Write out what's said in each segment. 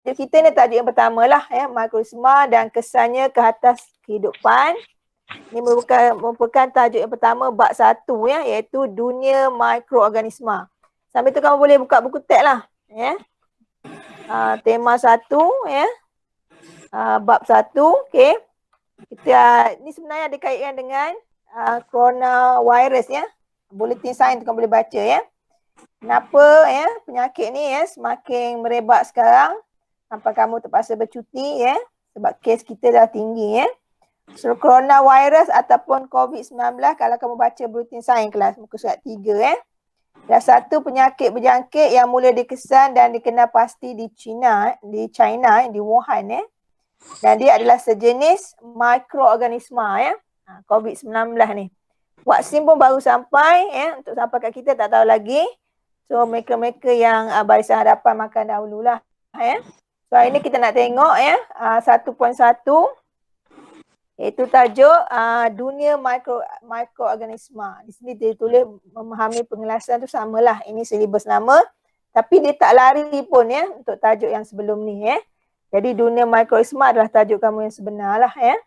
kita ni tajuk yang pertama lah ya, mikroorganisma dan kesannya ke atas kehidupan. Ini merupakan tajuk yang pertama bab 1 ya, iaitu dunia mikroorganisma. Sambil tu kamu boleh buka buku teks lah ya. Tema 1 ya. Bab 1, okey. Kita ni sebenarnya ada kaitan dengan coronavirus ya. Bulletin sains kamu boleh baca ya. Kenapa ya penyakit ni ya semakin merebak sekarang sampai kamu terpaksa bercuti ya sebab kes kita dah tinggi ya. So coronavirus ataupun COVID-19 kalau kamu baca bulletin sains kelas muka surat 3 ya. Dah satu penyakit berjangkit yang mula dikesan dan dikenal pasti di China, di Wuhan ya. Dan dia adalah sejenis mikroorganisma ya. COVID-19 ni. Vaksin pun baru sampai ya, untuk sampai kat kita tak tahu lagi. So mereka-mereka yang barisan hadapan makan dahululah ya. So hari ni kita nak tengok ya 1.1 iaitu tajuk dunia mikroorganisma. Di sini dia tulis memahami pengelasan tu samalah. Ini silibus lama tapi dia tak lari pun ya untuk tajuk yang sebelum ni ya. Jadi dunia mikroorganisma adalah tajuk kamu yang sebenar lah ya.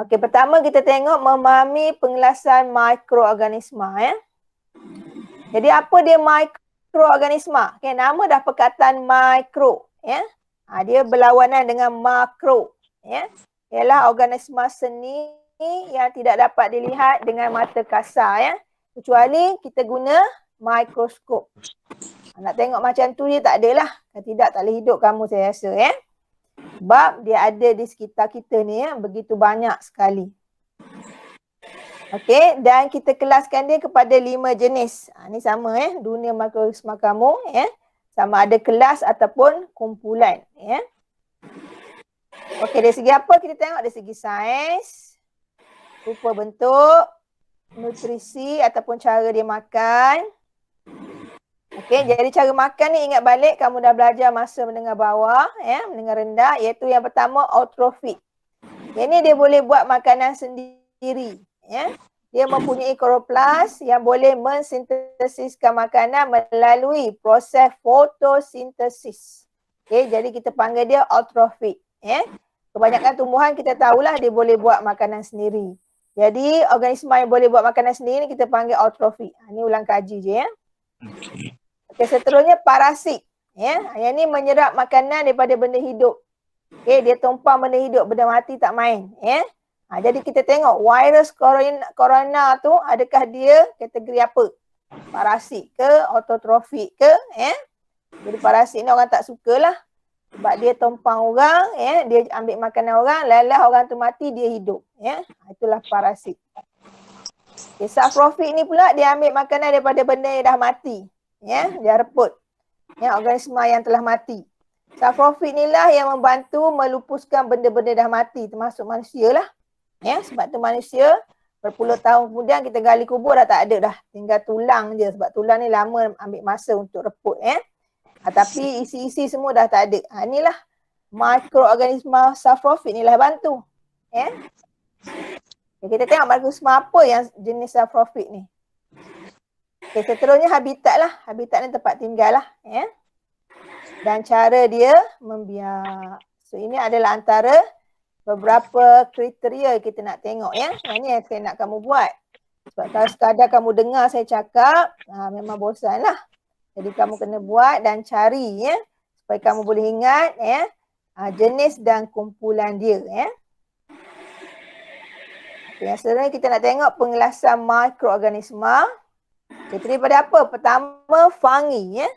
Okey, pertama kita tengok memahami pengelasan mikroorganisma ya. Jadi apa dia mikroorganisma? Okay, nama dah perkataan mikro ya. Dia berlawanan dengan makro ya. Ialah organisma seni yang tidak dapat dilihat dengan mata kasar ya. Kecuali kita guna mikroskop. Nak tengok macam tu dia tak adalah. Kalau tidak tak boleh hidup kamu saya rasa ya. Sebab dia ada di sekitar kita ni ya, begitu banyak sekali. Okey, dan kita kelaskan dia kepada 5 jenis. Ni sama ya, dunia mikroorganisma kamu ya. Sama ada kelas ataupun kumpulan ya. Okey, dari segi apa kita tengok? Dari segi saiz, rupa bentuk, nutrisi ataupun cara dia makan. Okey, jadi cara makan ni ingat balik kamu dah belajar masa menengah bawah ya, menengah rendah, iaitu yang pertama autotrofik. Yang ni dia boleh buat makanan sendiri ya. Dia mempunyai kloroplas yang boleh mensintesiskan makanan melalui proses fotosintesis. Okey, jadi kita panggil dia autotrofik ya. Kebanyakan tumbuhan kita tahulah dia boleh buat makanan sendiri. Jadi organisma yang boleh buat makanan sendiri kita panggil autotrofik. Ni ulang kaji je ya. Okey, seterusnya parasit. Ya, yang ni menyerap makanan daripada benda hidup. Okey, dia tumpang benda hidup, benda mati tak main. Ya. Jadi kita tengok virus corona tu adakah dia kategori apa? Parasit ke, autotrofik ke? Ya. Jadi parasit ni orang tak sukalah. Sebab dia tumpang orang, ya, dia ambil makanan orang, lelah orang tu mati, dia hidup. Ya. Itulah parasit. Okay, saprofit ni pula dia ambil makanan daripada benda yang dah mati. Ya, dia reput ya, organisma yang telah mati. Saprofit ni lah yang membantu melupuskan benda-benda dah mati termasuk manusia lah. Ya, sebab tu manusia berpuluh tahun kemudian kita gali kubur dah tak ada dah. Tinggal tulang je sebab tulang ni lama ambil masa untuk reput ya. Tapi isi-isi semua dah tak ada. Inilah mikroorganisma saprofit ni lah bantu. Ya. Kita tengok mikroorganisma apa yang jenis saprofit ni. Okay, seterusnya habitat lah. Habitat ni tempat tinggal lah. Ya. Dan cara dia membiak. So ini adalah antara beberapa kriteria kita nak tengok ya. Yang ni yang saya nak kamu buat. Sebab kalau sekadar kamu dengar saya cakap, memang bosan lah. Jadi kamu kena buat dan cari ya. Supaya kamu boleh ingat ya. Jenis dan kumpulan dia ya. Okay, yang seterusnya kita nak tengok pengelasan mikroorganisma. Okay, daripada apa? Pertama, fungi ya.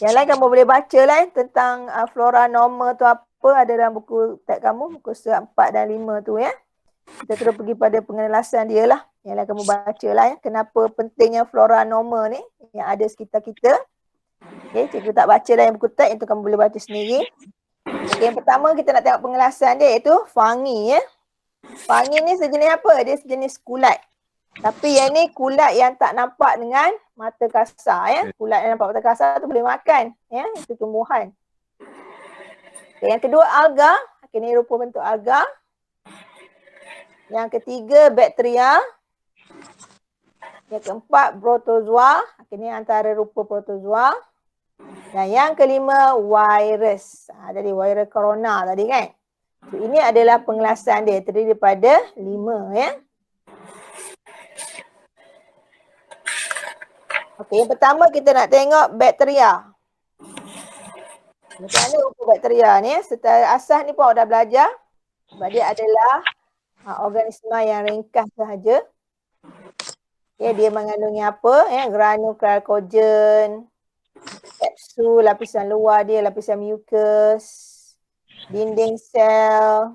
Yang lain kamu boleh baca lah tentang flora norma tu apa ada dalam buku teks kamu, buku surat 4 dan 5 tu ya. Kita terus pergi pada pengelasan dia lah. Yang lain kamu baca lah ya. Kenapa pentingnya flora norma ni yang ada sekitar kita. Okay, cikgu tak baca dalam buku teks, itu kamu boleh baca sendiri. Okay, yang pertama kita nak tengok pengelasan dia iaitu fungi ya. Fungi ni sejenis apa? Dia sejenis kulat. Tapi yang ni kulat yang tak nampak dengan mata kasar ya. Kulat yang nampak mata kasar tu boleh makan ya. Itu tumbuhan. Okay, yang kedua alga. Okay, ni rupa bentuk alga. Yang ketiga bakteria. Yang keempat protozoa. Okay, ni antara rupa protozoa. Dan yang kelima, virus. Jadi virus corona tadi kan. So, ini adalah pengelasan dia terdiri daripada 5 ya. Okey, yang pertama kita nak tengok bakteria. Macam mana rupa bakteria ni? Secara asas ni pun awak dah belajar. Sebab dia adalah organisma yang ringkas sahaja. Okay, dia mengandungi apa? Granul glycogen, kapsul, lapisan luar dia, lapisan mucus, dinding sel.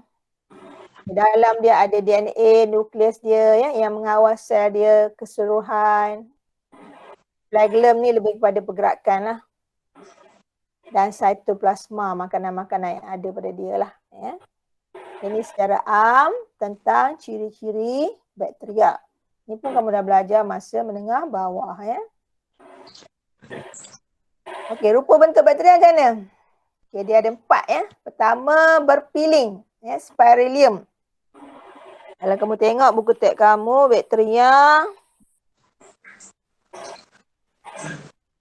Di dalam dia ada DNA, nukleus dia yang mengawal sel dia keseluruhan. Flagellum ni lebih kepada pergerakan lah. Dan cytoplasma, makanan-makanan yang ada pada dia lah. Ya. Ini secara am tentang ciri-ciri bakteria. Ini pun kamu dah belajar masa menengah bawah ya. Okey, rupa bentuk bakteria macam mana? Okey, dia ada 4 ya. Pertama berpiling, ya, spiralium. Kalau kamu tengok buku teks kamu, bakteria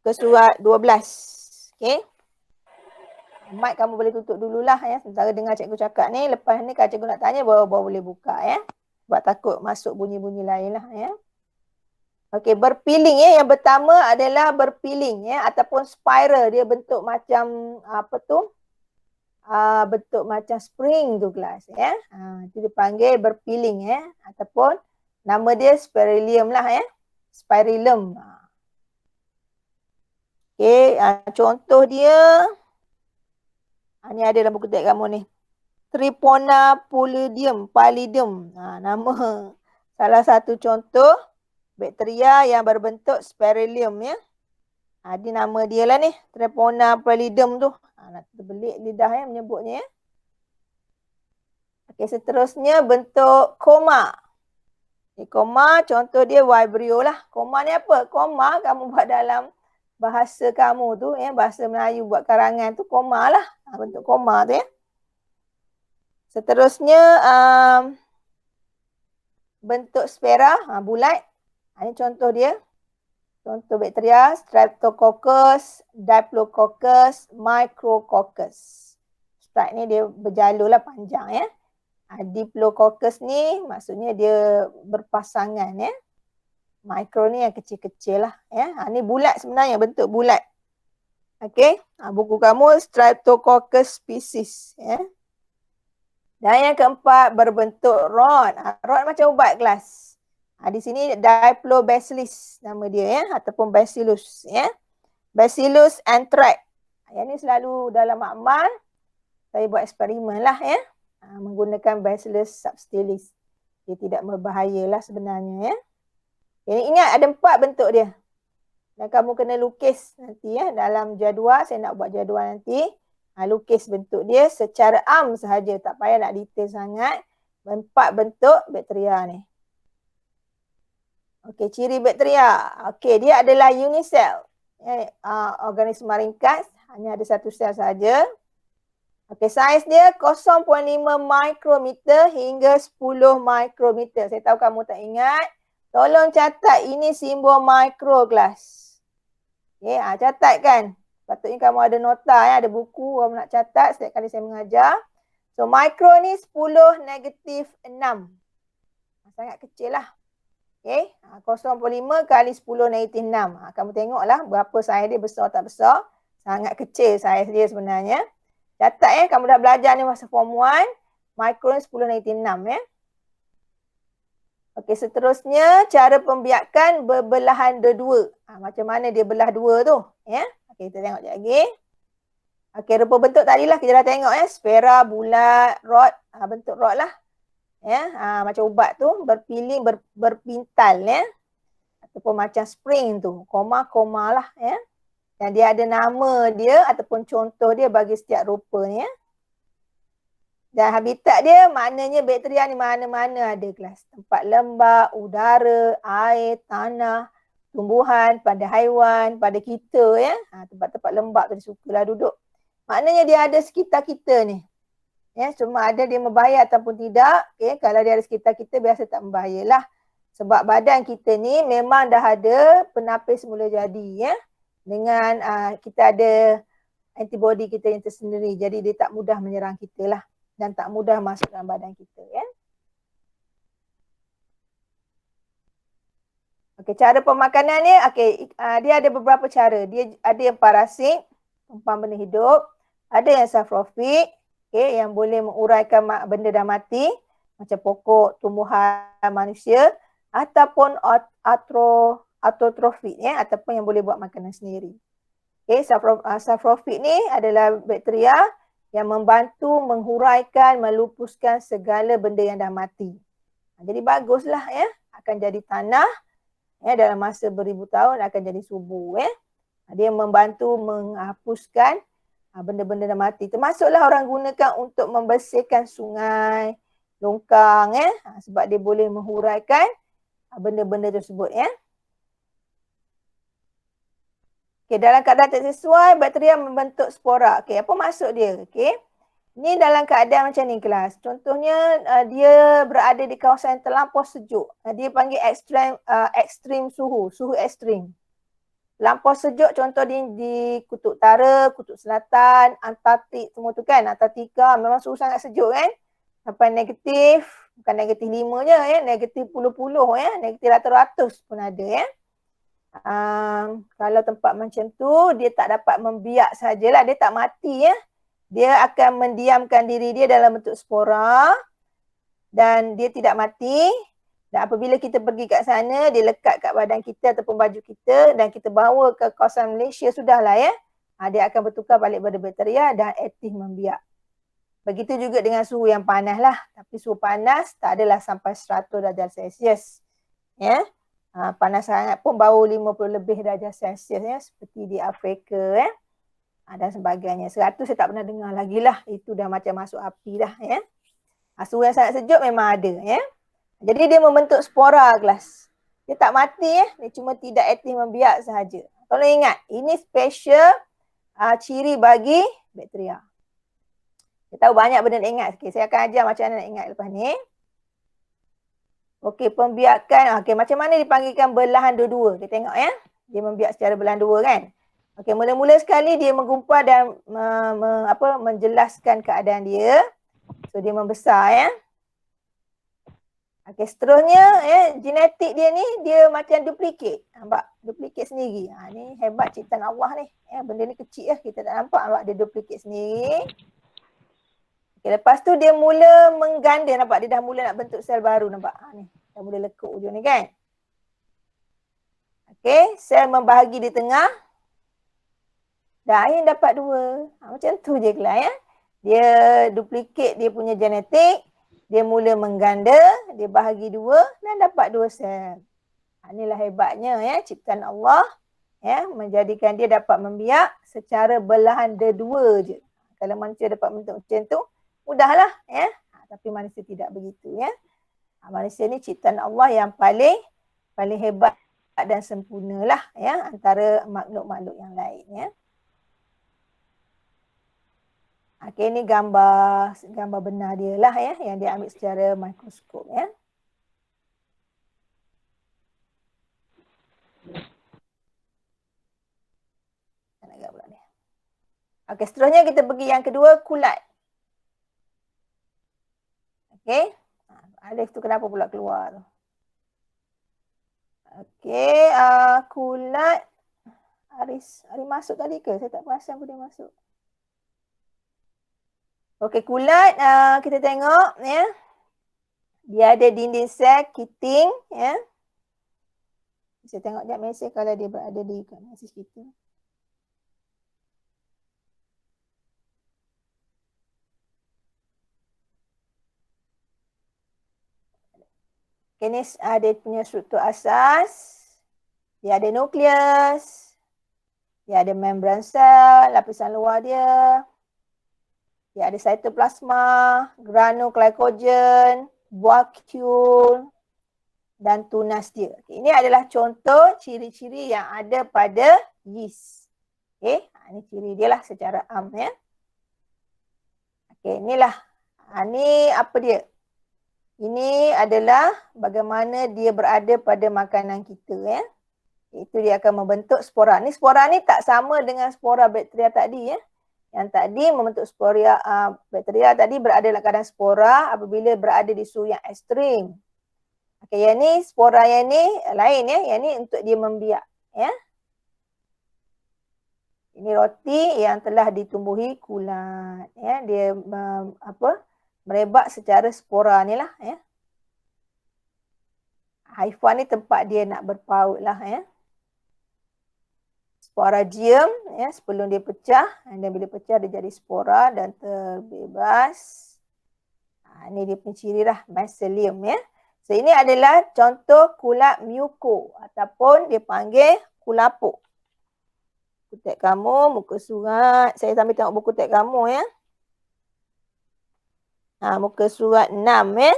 ke surat 12. Okey. Mic kamu boleh tutup dululah ya. Sementara dengar cikgu cakap ni. Lepas ni kalau cikgu nak tanya baru boleh buka ya. Sebab takut masuk bunyi-bunyi lain lah ya. Okey, berpiling ya. Yang pertama adalah berpiling ya. Ataupun spiral. Dia bentuk macam apa tu? Bentuk macam spring tu kelas ya. Itu dipanggil berpiling ya. Ataupun nama dia spiralium lah ya. Spiralium. Okey, contoh dia. Ni ada dalam buku teks kamu ni. Tripona pallidum. Nama salah satu contoh bakteria yang berbentuk spiralium ya. Ini nama dia lah ni. Tripona pallidum tu. Nak terbelik lidah ya menyebutnya ya. Okey, seterusnya bentuk koma. Koma contoh dia vibrio lah. Koma ni apa? Koma kamu buat dalam bahasa kamu tu ya, bahasa Melayu buat karangan tu koma lah. Bentuk koma tu ya. Seterusnya bentuk sfera, bulat. Ini contoh dia. Contoh bakteria Streptococcus, Diplococcus, Micrococcus. Strep ni dia berjalur lah panjang ya. Diplococcus ni maksudnya dia berpasangan ya. Micro ni yang kecil-kecil lah ya. Ni bulat sebenarnya, bentuk bulat. Okey, buku kamu Streptococcus species ya. Dan yang keempat berbentuk rod. Rod macam ubat kelas. Di sini Diplobacillus nama dia ya, ataupun Bacillus ya. Bacillus anthrax. Yang ni selalu dalam makmal saya buat eksperimen lah ya. Menggunakan Bacillus subtilis. Dia tidak berbahaya lah sebenarnya ya. Jadi ingat ada 4 bentuk dia. Dan kamu kena lukis nanti ya. Dalam jadual, saya nak buat jadual nanti. Lukis bentuk dia secara am sahaja. Tak payah nak detail sangat. 4 bentuk bakteria ni. Okey, ciri bakteria. Okey, dia adalah unisel. Organisma ringkas. Hanya ada satu sel sahaja. Okey, saiz dia 0.5 mikrometer hingga 10 mikrometer. Saya tahu kamu tak ingat. Tolong catat ini simbol micro kelas. Okay, catat kan. Patutnya kamu ada nota ya, ada buku kamu nak catat setiap kali saya mengajar. So micro ni 10 negatif 6. Sangat kecil lah. Okay, 0.5 kali 10 negatif 6. Kamu tengoklah berapa saiz dia, besar tak besar. Sangat kecil saiz dia sebenarnya. Catat ya, kamu dah belajar ni masa form 1. Micro ni 10 negatif 6 ya. Okey, seterusnya cara pembiakan berbelahan dua. Macam mana dia belah dua tu? Ya. Okey, kita tengok sekejap lagi. Okey, rupa bentuk tadilah kita dah tengok ya. Sfera, bulat, rod. Bentuk rod lah. Ya, macam ubat tu. Berpiling, berpintal ya. Ataupun macam spring tu. Koma-koma lah ya. Dan dia ada nama dia ataupun contoh dia bagi setiap rupa ni ya. Dan habitat dia maknanya bakteria ni mana-mana ada kelas. Tempat lembab, udara, air, tanah, tumbuhan, pada haiwan, pada kita ya. Tempat-tempat lembab tu dia sukalah duduk. Maknanya dia ada sekitar kita ni. Ya, cuma ada dia membahaya ataupun tidak. Okay, kalau dia ada sekitar kita biasa tak membahayalah. Sebab badan kita ni memang dah ada penapis mula jadi ya. dengan kita ada antibody kita yang tersendiri. Jadi dia tak mudah menyerang kita lah dan tak mudah masuk dalam badan kita ya. Okey, cara pemakanan ni dia ada beberapa cara. Dia ada yang parasit, tumpang benda hidup, ada yang saprofit, yang boleh menguraikan benda dah mati macam pokok, tumbuhan, manusia ataupun autotrofik ataupun yang boleh buat makanan sendiri. Saprofit ni adalah bakteria yang membantu menghuraikan, melupuskan segala benda yang dah mati. Jadi baguslah akan jadi tanah dalam masa beribu tahun akan jadi subur Dia membantu menghapuskan benda-benda dah mati. Termasuklah orang gunakan untuk membersihkan sungai, longkang sebab dia boleh menghuraikan benda-benda tersebut dalam keadaan tak sesuai, bakteria membentuk spora. Apa maksud dia? Ni dalam keadaan macam ni kelas. Contohnya dia berada di kawasan yang terlampau sejuk. Dia panggil ekstrim suhu ekstrim. Lampau sejuk contoh di Kutub Utara, Kutub Selatan, Antartik semua tu kan. Antartika memang suhu sangat sejuk kan. Sampai negatif, bukan negatif 5 je negatif puluh-puluh negatif ratus-ratus pun ada Kalau tempat macam tu dia tak dapat membiak sajalah, dia tak mati Dia akan mendiamkan diri dia dalam bentuk spora dan dia tidak mati. Dan apabila kita pergi kat sana, dia lekat kat badan kita ataupun baju kita dan kita bawa ke kawasan Malaysia, sudahlah dia akan bertukar balik pada bakteria dan aktif membiak. Begitu juga dengan suhu yang panas lah. Tapi suhu panas tak adalah sampai 100 darjah Celsius. Panas sangat pun bau 50 lebih darjah Celsius seperti di Afrika dan sebagainya. 100 saya tak pernah dengar lagi lah. Itu dah macam masuk api dah Suhu yang sangat sejuk memang ada Jadi dia membentuk spora kelas. Dia tak mati dia cuma tidak aktif membiak sahaja. Tolong ingat, ini special ciri bagi bakteria. Kita tahu banyak benda nak ingat. Saya akan ajar macam mana nak ingat lepas ni. Pembiakan. Macam mana dipanggilkan belahan dua-dua. Kita tengok Dia membiak secara belahan dua kan. Mula-mula sekali dia menggumpal dan menjelaskan keadaan dia. So dia membesar seterusnya genetik dia ni dia macam duplicate. Nampak? Duplicate sendiri. Ni hebat ciptaan Allah ni. Benda ni kecil kita tak nampak. Nampak dia duplicate sendiri. Lepas tu dia mula mengganda. Nampak? Dia dah mula nak bentuk sel baru. Nampak? Ni. Dah mula lekuk ujung ni kan. Sel membahagi di tengah. Dah akhirnya dapat dua. Macam tu je kelas Dia duplicate dia punya genetik. Dia mula mengganda. Dia bahagi dua dan dapat dua sel. Inilah hebatnya ciptaan Allah. Menjadikan dia dapat membiak secara belahan dua je. Kalau manusia dapat bentuk macam tu, mudahlah tapi manusia tidak begitu Manusia ni ciptaan Allah yang paling hebat dan sempurnalah antara makhluk-makhluk yang lain Ini gambar benar dia lah yang dia ambil secara mikroskop seterusnya kita pergi yang kedua, kulat. Alif tu kenapa pula keluar tu? Kulat. Aris masuk tadi ke? Saya tak perasan pun dia masuk. Kulat kita tengok dia ada dinding sel kiting Saya tengok sekejap mesej kalau dia berada di mesej kita. Ni ada punya struktur asas. Dia ada nukleus. Dia ada membran sel, lapisan luar dia. Dia ada cytoplasma, granuloglycogen, vacuole dan tunas dia. Ini adalah contoh ciri-ciri yang ada pada yeast. Ini ciri dia lah secara am inilah. Ini apa dia? Ini adalah bagaimana dia berada pada makanan kita Itu dia akan membentuk spora. Ni spora ni tak sama dengan spora bakteria tadi ya. Yang tadi membentuk spora bakteria tadi berada dalam keadaan spora apabila berada di suhu yang ekstrim. Okey, yang ni spora yang ni lain ya. Yang ni untuk dia membiak ya. Ini roti yang telah ditumbuhi kulat ya. Dia merebak secara spora ni lah ya. Haifa ni tempat dia nak berpaut lah ya. Sporagium ya, sebelum dia pecah, dan bila pecah dia jadi spora dan terbebas. Ini dia punya ciri lah, mycelium ya. So ini adalah contoh kulat muko ataupun dia panggil kulapuk. Buku teks kamu, muka surat. Saya sambil tengok buku teks kamu ya. Muka surat 6 ya.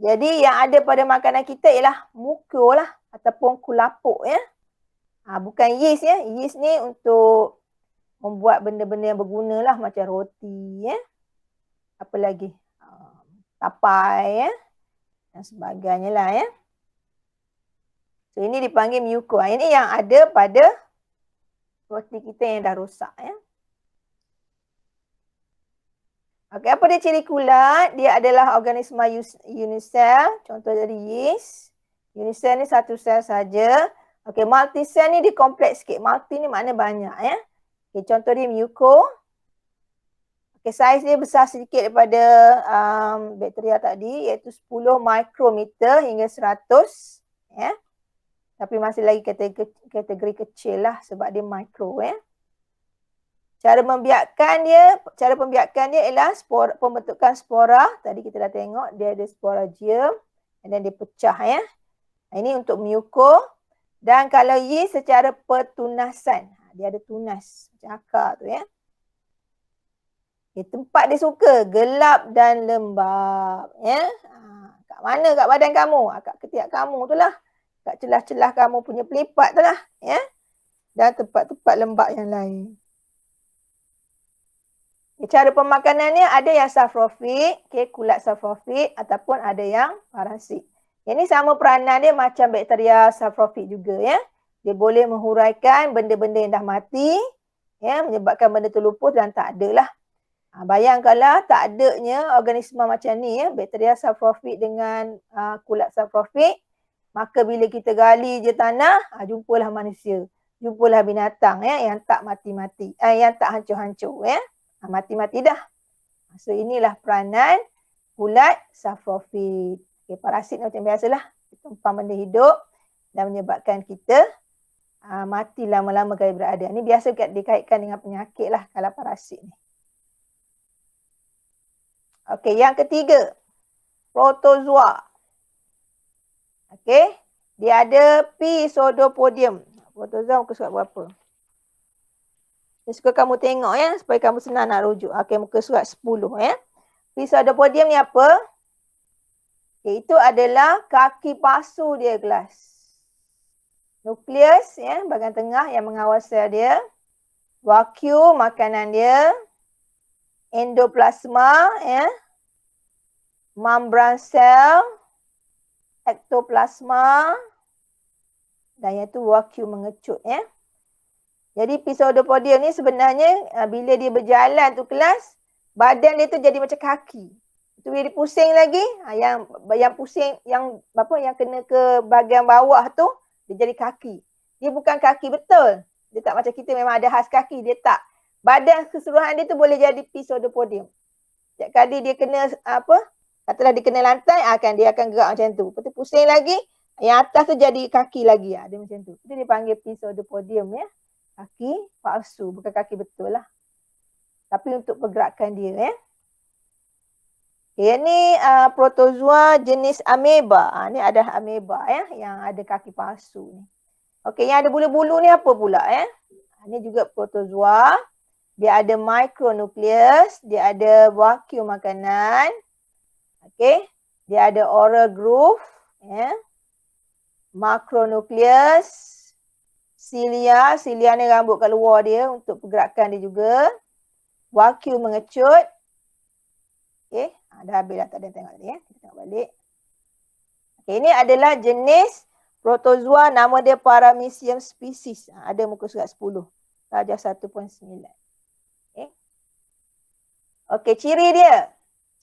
Jadi yang ada pada makanan kita ialah muko lah ataupun kulapuk ya. Bukan yeast ya. Yeast ni untuk membuat benda-benda yang berguna lah macam roti ya. Apa lagi? Tapai ya. Dan sebagainya lah ya. So ini dipanggil muko. Ini yang ada pada roti kita yang dah rosak ya. Okey, apa dia ciri kulat? Dia adalah organisma unisel. Contoh dari yeast. Unisel ni satu sel saja. Okey, multisel ni dia kompleks sikit. Multi ni makna banyak ya. Okey, contoh dia muko. Okey, saiz dia besar sedikit daripada bakteria tadi iaitu 10 mikrometer hingga 100 ya. Tapi masih lagi kategori kecil lah sebab dia mikro ya. Cara pembiakan dia ialah pembentukan spora. Tadi kita dah tengok dia ada sporagium dan dia pecah ya. Ini untuk muko. Dan kalau yeast secara pertunasan, dia ada tunas macam akar tu ya. Tempat dia suka gelap dan lembab ya. Kat mana kat badan kamu? Kat ketiak kamu tu lah. Kat celah-celah kamu punya pelipat tu lah ya. Dan tempat-tempat lembab yang lain. Cara pemakanannya ada yang saprofit, kulat saprofit ataupun ada yang parasit. Yang ni sama peranan dia macam bakteria saprofit juga ya. Dia boleh menghuraikan benda-benda yang dah mati ya, menyebabkan benda tu lupus dan tak ada lah. Bayangkanlah tak adanya organisma macam ni ya, bakteria saprofit dengan kulat saprofit, maka bila kita gali je tanah, jumpalah manusia, jumpalah binatang ya yang tak mati-mati, yang tak hancur-hancur ya. Mati-mati dah. So inilah peranan kulat saprofit. Okay, parasit ni macam biasalah. Tumpang benda hidup dan menyebabkan kita mati lama-lama kali berada. Ini biasa dikaitkan dengan penyakit lah kalau parasit ni. Okey, yang ketiga. Protozoa. Okey. Dia ada Pseudopodium. Protozoa muka surat berapa? Ini suka kamu tengok ya, supaya kamu senang nak rujuk. Okey, muka surat 10 ya. Pseudopodium ni apa? Itu adalah kaki palsu dia kelas. Nukleus ya, bahagian tengah yang mengawal sel dia. Vakuum makanan dia. Endoplasma ya. Membran sel. Ektoplasma. Dan iaitu vakuum mengecut ya. Jadi Pseudopodium ni sebenarnya bila dia berjalan tu kelas, badan dia tu jadi macam kaki. Itu bila dia pusing lagi, yang pusing yang kena ke bahagian bawah tu dia jadi kaki. Dia bukan kaki betul. Dia tak macam kita memang ada khas kaki, dia tak. Badan keseluruhan dia tu boleh jadi Pseudopodium. Setiap kali dia kena katalah dia kena lantai, dia akan gerak macam tu. Lepas tu pusing lagi, yang atas tu jadi kaki lagi. Dia macam tu. Itu dipanggil Pseudopodium ya. Kaki palsu, bukan kaki betul lah. Tapi untuk pergerakan dia ya. Yang ni protozoa jenis ameba. Ni ada ameba ya, yang ada kaki palsu ni. Okey, yang ada bulu-bulu ni apa pula ya? Ni juga protozoa. Dia ada micronukleus, dia ada vakuum makanan. Okey, dia ada oral groove ya. Macronukleus, cilia ni rambut kat luar dia untuk pergerakan dia juga. Vakuum mengecut. Okey, dah habis dah, tak ada tengok tadi ya. Kita tengok balik. Okey, ini adalah jenis Protozoa nama dia Paramecium species. Ada muka surat 10. Darjah 1.9. Okey, ciri dia.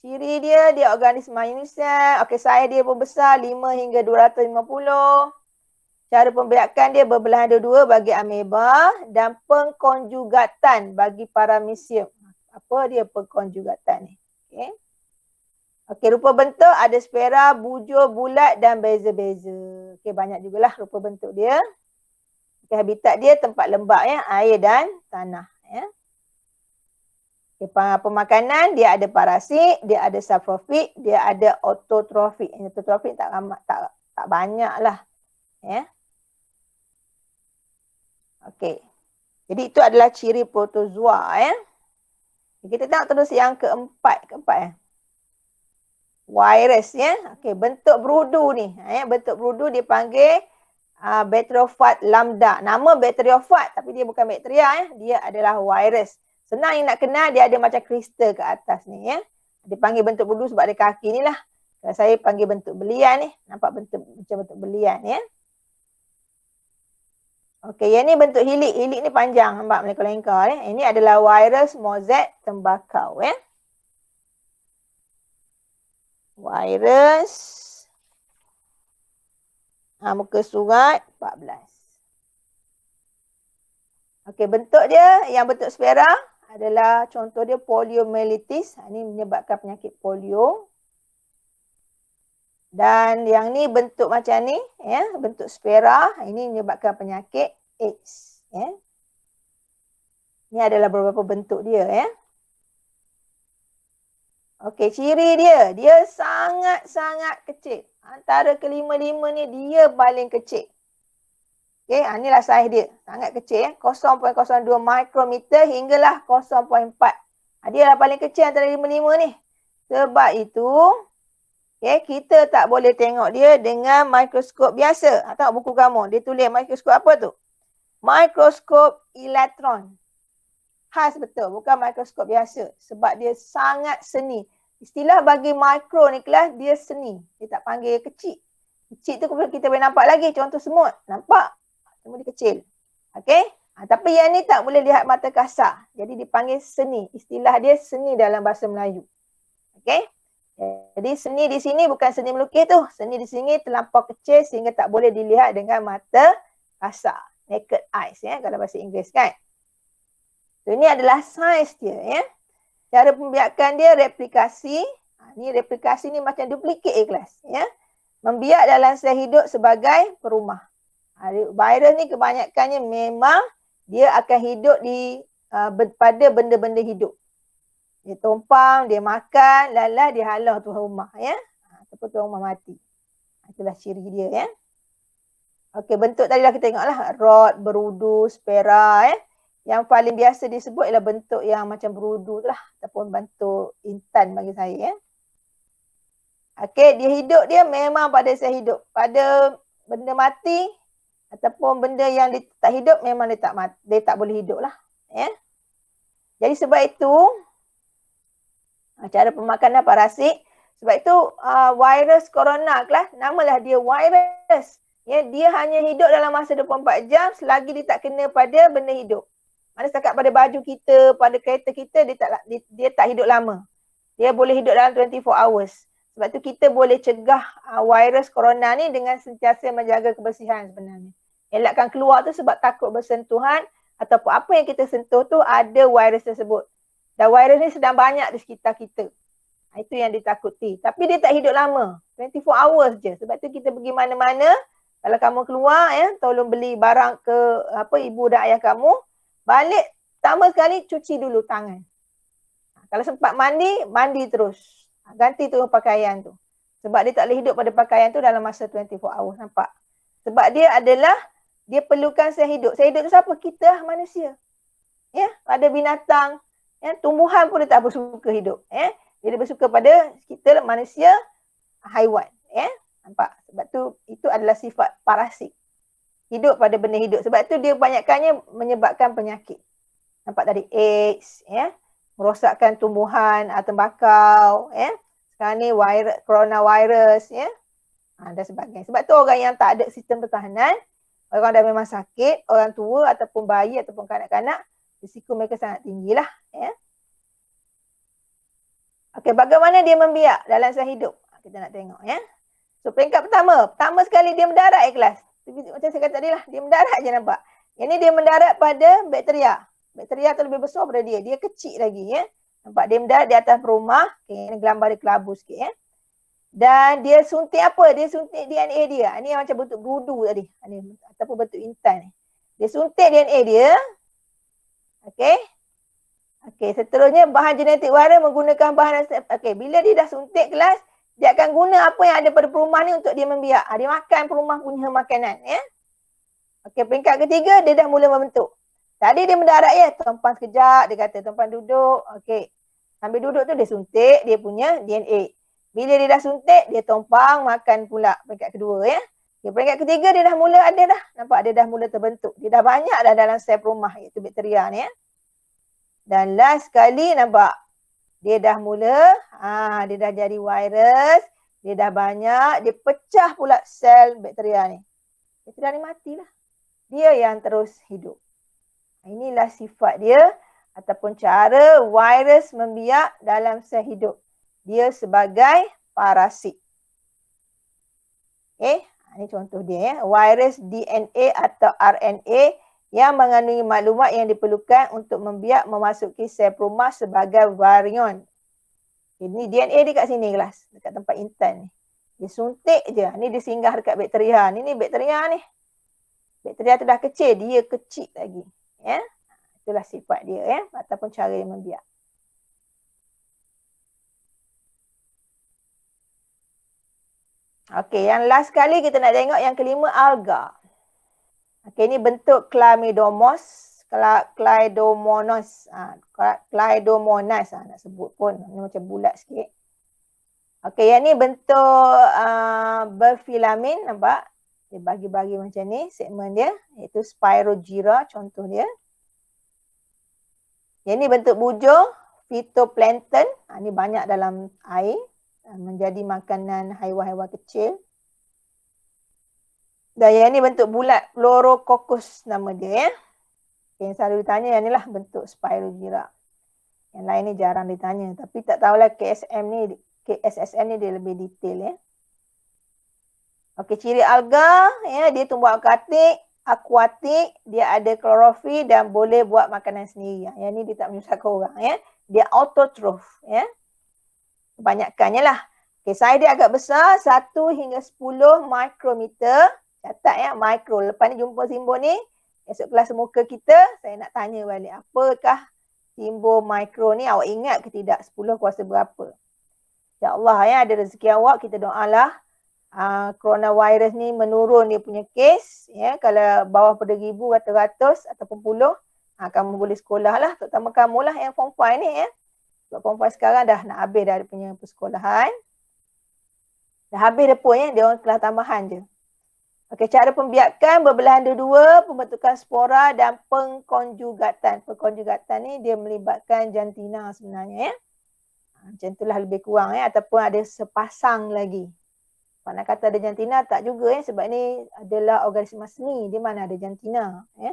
Ciri dia organisme manusia. Okey, saiz dia pun besar 5 hingga 250. Cara pembiakan dia berbelahan dua-dua bagi ameba dan pengkonjugatan bagi Paramecium. Apa dia pengkonjugatan ni? Okey. Okey, rupa bentuk ada spera, bujur, bulat dan beza-beza. Okey, banyak jugalah rupa bentuk dia. Okey, habitat dia tempat lembap ya, air dan tanah ya. Okay, pemakanan dia ada parasit, dia ada saprofit, dia ada autotrofik. Autotrofik tak banyak lah. Ya. Okey. Jadi itu adalah ciri protozoa ya. Kita tengok terus yang keempat ya. Virus ya. Okey, bentuk berudu ni. Ya, bentuk berudu dipanggil Bacteriophat lambda. Nama Bacteriophat tapi dia bukan bakteria ya. Dia adalah virus. Senang yang nak kenal, dia ada macam kristal ke atas ni ya. Dia panggil bentuk berudu sebab ada kaki ni lah. Kalau saya panggil bentuk belian ni. Nampak macam bentuk belian ya. Okey, yang ni bentuk hilik. Hilik ni panjang, nampak melengkar-lengkar ya. Ini adalah virus mosaic tembakau ya. Virus. Muka surat 14. Okey, bentuk dia yang bentuk spera adalah contoh dia poliomyelitis. Ini menyebabkan penyakit polio. Dan yang ni bentuk macam ni ya, bentuk spera, ini menyebabkan penyakit AIDS ya. Ini adalah beberapa bentuk dia ya. Okey, ciri dia sangat-sangat kecil. Antara kelima-lima ni dia paling kecil. Okey, inilah saiz dia. Sangat kecil ya. 0.02 mikrometer hinggalah 0.4. Dia lah paling kecil antara lima-lima ni. Sebab itu, kita tak boleh tengok dia dengan mikroskop biasa. Tengok buku kamu. Dia tulis mikroskop apa tu? Mikroskop elektron. Khas betul. Bukan mikroskop biasa. Sebab dia sangat seni. Istilah bagi mikro ni kelas, dia seni. Dia tak panggil kecil. Kecil tu kita boleh nampak lagi. Contoh semut. Nampak? Semua dia kecil. Okey? Tapi yang ni tak boleh lihat mata kasar. Jadi dipanggil seni. Istilah dia seni dalam bahasa Melayu. Okey? Jadi seni di sini bukan seni melukis tu. Seni di sini terlampau kecil sehingga tak boleh dilihat dengan mata kasar. Naked eyes ya, kalau bahasa Inggeris kan. So, ini adalah saiz dia ya. Cara pembiakan dia replikasi. Ni replikasi ni macam duplikat kelas ya. Membiak dalam sel hidup sebagai perumah. Virus ni kebanyakannya memang dia akan hidup pada benda-benda hidup. Dia tumpang, dia makan, lalah dia halau tuan rumah ya. Ataupun tuan rumah mati. Itulah ciri dia ya. Okey, bentuk tadi dah kita tengoklah. Rod, berudu, spera ya. Yang paling biasa disebut ialah bentuk yang macam berudu tu lah. Ataupun bentuk intan bagi saya ya. Okey, dia hidup dia memang pada sel hidup. Pada benda mati ataupun benda yang dia tak hidup memang dia tak boleh hidup lah ya. Jadi sebab itu cara pemakanan parasit, sebab itu virus corona kelas, namalah dia virus ya. Dia hanya hidup dalam masa 24 jam selagi dia tak kena pada benda hidup. Mana setakat pada baju kita, pada kereta kita, dia tak hidup lama. Dia boleh hidup dalam 24 hours. Sebab tu kita boleh cegah virus corona ni dengan sentiasa menjaga kebersihan sebenarnya. Elakkan keluar tu sebab takut bersentuhan ataupun apa yang kita sentuh tu ada virus tersebut. Dan virus ni sedang banyak di sekitar kita. Itu yang ditakuti. Tapi dia tak hidup lama. 24 hours je. Sebab tu kita pergi mana-mana. Kalau kamu keluar ya, tolong beli barang ke ibu dan ayah kamu. Balik, pertama sekali cuci dulu tangan. Kalau sempat mandi, mandi terus. Ganti tu pakaian tu. Sebab dia tak boleh hidup pada pakaian tu dalam masa 24 hours. Nampak? Sebab dia adalah, dia perlukan sel hidup. Sel hidup tu siapa? Kita manusia. Ya, pada binatang, ya, tumbuhan pun dia tak bersuka hidup. Ya. Dia bersuka pada kita manusia, haiwan. Ya. Nampak? Sebab tu, itu adalah sifat parasit. Hidup pada benda hidup. Sebab tu dia banyakkannya menyebabkan penyakit. Nampak tadi AIDS, ya. Merosakkan tumbuhan, tembakau, ya. Sekarang ni coronavirus, ya. Dan sebagainya. Sebab tu orang yang tak ada sistem pertahanan, orang dah memang sakit, orang tua ataupun bayi ataupun kanak-kanak, risiko mereka sangat tinggilah. Ya. Okey, bagaimana dia membiak dalam sel hidup? Kita nak tengok ya. So peringkat pertama sekali dia mendarat kelas. Macam saya kata tadi lah, dia mendarat je nampak. Yang ni dia mendarat pada bakteria. Bakteria tu lebih besar daripada dia. Dia kecil lagi ya. Nampak dia mendarat di atas rumah. Okay, ini gambar dia kelabu sikit ya. Dan dia suntik apa? Dia suntik DNA dia. Ini yang macam bentuk berudu tadi. Ini ataupun bentuk intan. Dia suntik DNA dia. Okey. Okey, seterusnya bahan genetik viral menggunakan bahan. Okey, bila dia dah suntik kelas, dia akan guna apa yang ada pada perumah ni untuk dia membiak. Dia makan perumah punya makanan ya. Okey, peringkat ketiga dia dah mula membentuk. Tadi dia mendarat ya, tumpang sekejap, dia kata tumpang duduk. Okey. Sambil duduk tu dia suntik dia punya DNA. Bila dia dah suntik, dia tumpang makan pula peringkat kedua ya. Okay, peringkat ketiga dia dah mula ada dah. Nampak dia dah mula terbentuk. Dia dah banyak dah dalam sel perumah iaitu bakteria ni ya. Dan last sekali nampak dia dah mula, dia dah jadi virus, dia dah banyak, dia pecah pula sel bakteria ni. Bakteria ni matilah. Dia yang terus hidup. Inilah sifat dia ataupun cara virus membiak dalam sel hidup. Dia sebagai parasit. Okay, ini contoh dia ya. Virus DNA atau RNA yang mengandungi maklumat yang diperlukan untuk membiak memasuki sel perumah sebagai virion. Ini DNA dia kat sini kelas, dekat tempat intan ni. Dia suntik je. Ni dia singgah dekat bakteria. Ni bakteria ni. Bakteria tu dah kecil, dia kecil lagi. Ya. Itulah sifat dia ya, ataupun cara dia membiak. Okey, yang last kali kita nak tengok yang kelima, alga. Okey, ini bentuk Chlamydomonas, Chlamydomonas nak sebut pun. Ini macam bulat sikit. Okey, yang ni bentuk berfilamin, nampak? Dia bagi-bagi macam ni segmen dia, iaitu Spirogyra contoh dia. Yang ni bentuk bujur, phytoplankton. Ini banyak dalam air. Menjadi makanan haiwan-haiwan kecil. Dan yang ni bentuk bulat, Pleurococcus nama dia ya. Yang selalu ditanya yang ni lah bentuk Spirogyra. Yang lain ni jarang ditanya. Tapi tak tahulah KSSM ni dia lebih detail ya. Okey, ciri alga ya, dia tumbuh akuatik, dia ada klorofil dan boleh buat makanan sendiri. Yang ni dia tak menyusahkan orang ya. Dia autotroph ya. Kebanyakannya lah. Okay, saiz dia agak besar, 1 hingga 10 mikrometer. Catat ya, mikro. Lepas ni jumpa simbol ni, esok kelas muka kita, saya nak tanya balik. Apakah simbol mikro ni? Awak ingat ke tidak? 10 kuasa berapa? InsyaAllah ya, ada rezeki awak, kita doalah. Coronavirus ni menurun dia punya kes. Ya, kalau bawah pada 1,000 ratus ataupun puluh, kamu boleh sekolah lah. Terutama kamu lah yang form 5 ni ya. Sebab perempuan sekarang dah nak habis dah punya persekolahan. Dah habis dah pun ya, dia orang kelas tambahan je. Okey, cara pembiakan berbelahan dua-dua, pembentukan spora dan pengkonjugatan. Pengkonjugatan ni dia melibatkan jantina sebenarnya ya. Macam itulah lebih kurang ya, ataupun ada sepasang lagi. Kalau nak kata ada jantina tak juga ya, sebab ni adalah organisma seni, di mana ada jantina ya.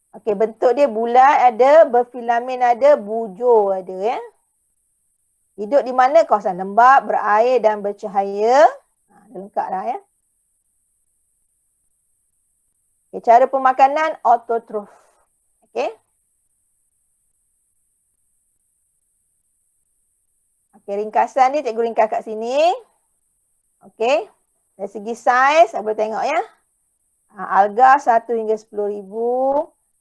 Okey, bentuk dia bulat ada, berfilamin ada, bujur ada ya. Hidup di mana? Kawasan lembap, berair dan bercahaya. Dah lengkap dah ya. Okay, cara pemakanan autotroph. Okey. Okey, ringkasan ni cikgu ringkas kat sini. Okey. Dari segi saiz, saya boleh tengok ya. Alga 1 hingga 10,000.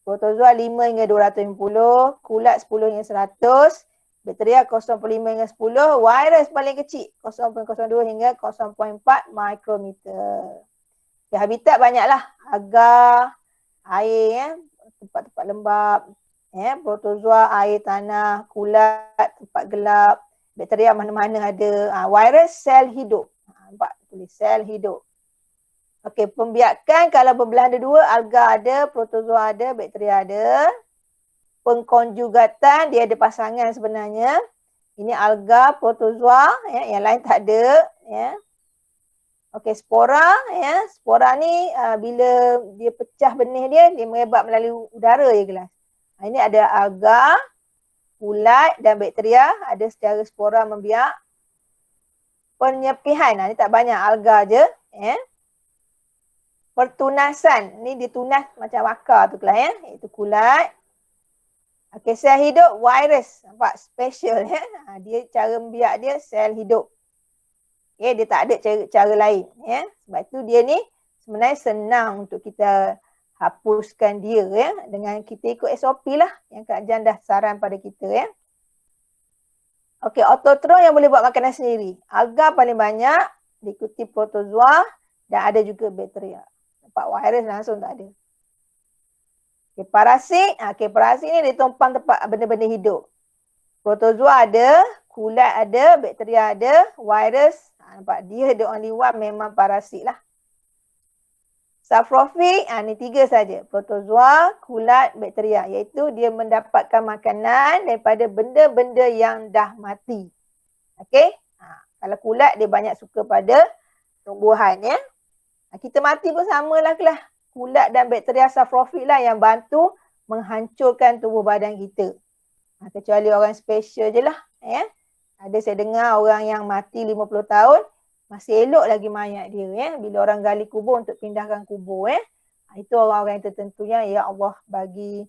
Protozoa 5 hingga 250, kulat 10 hingga 100, bakteria 0.5 hingga 10, virus paling kecil 0.02 hingga 0.4 mikrometer. Ya, habitat banyaklah, agar, air ya, tempat-tempat lembap, ya, protozoa, air tanah, kulat, tempat gelap, bakteria mana-mana ada, virus sel hidup. Nampak tulis sel hidup. Okey, pembiakan kalau berbelahan dua, alga ada, protozoa ada, bakteria ada. Pengkonjugatan, dia ada pasangan sebenarnya. Ini alga, protozoa, ya, yang lain tak ada, ya. Okey, spora, ya. Spora ni bila dia pecah benih dia merebak melalui udara je kelas. Ini ada alga, kulat dan bakteria, ada secara spora membiak. Penyepihan, ni tak banyak, alga je, ya. Pertunasan, ni ditunas macam wakar tu kelas, ya. Iaitu kulat. Okey, sel hidup, virus. Nampak special, ya. Dia cara membiak dia sel hidup. Okay, dia tak ada cara lain. Ya. Sebab tu dia ni sebenarnya senang untuk kita hapuskan dia, ya, dengan kita ikut SOP lah yang Kak Jan dah saran pada kita. Ya. Okey, autotron yang boleh buat makanan sendiri. Alga paling banyak, diikuti protozoa dan ada juga bakteria. Nampak virus langsung tak ada. Okay, parasit. Okay, parasit ni dia tumpang tempat benda-benda hidup. Protozoa ada, kulat ada, bakteria ada, virus. Nampak dia the only one memang parasit lah. Saprofit, ni 3 saja. Protozoa, kulat, bakteria. Iaitu dia mendapatkan makanan daripada benda-benda yang dah mati. Okey? Kalau kulat dia banyak suka pada tumbuhan, ya. Kita mati pun samalah kelas. Kulat dan bakteria saprofit lah yang bantu menghancurkan tubuh badan kita. Kecuali orang special je lah, ya. Ada saya dengar orang yang mati 50 tahun, masih elok lagi mayat dia, ya. Bila orang gali kubur untuk pindahkan kubur, ya. Itu orang-orang yang tertentunya, ya Allah bagi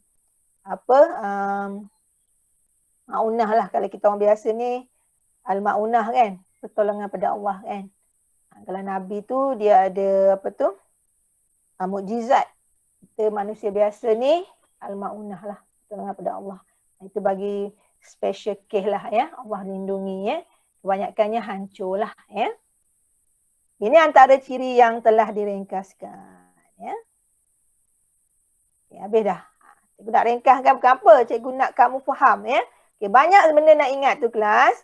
maunah lah. Kalau kita orang biasa ni, al-maunah kan, pertolongan pada Allah kan. Kalau Nabi tu dia ada mukjizat. Kita manusia biasa ni, al-maunah lah, pertolongan pada Allah. Itu bagi special case lah, ya. Allah lindungi, ya. Kebanyakannya hancur lah, ya. Ini antara ciri yang telah diringkaskan, ya. Okay, habis dah. Cikgu nak ringkaskan apa? Cikgu nak kamu faham, ya. Okay, banyak benda nak ingat tu kelas.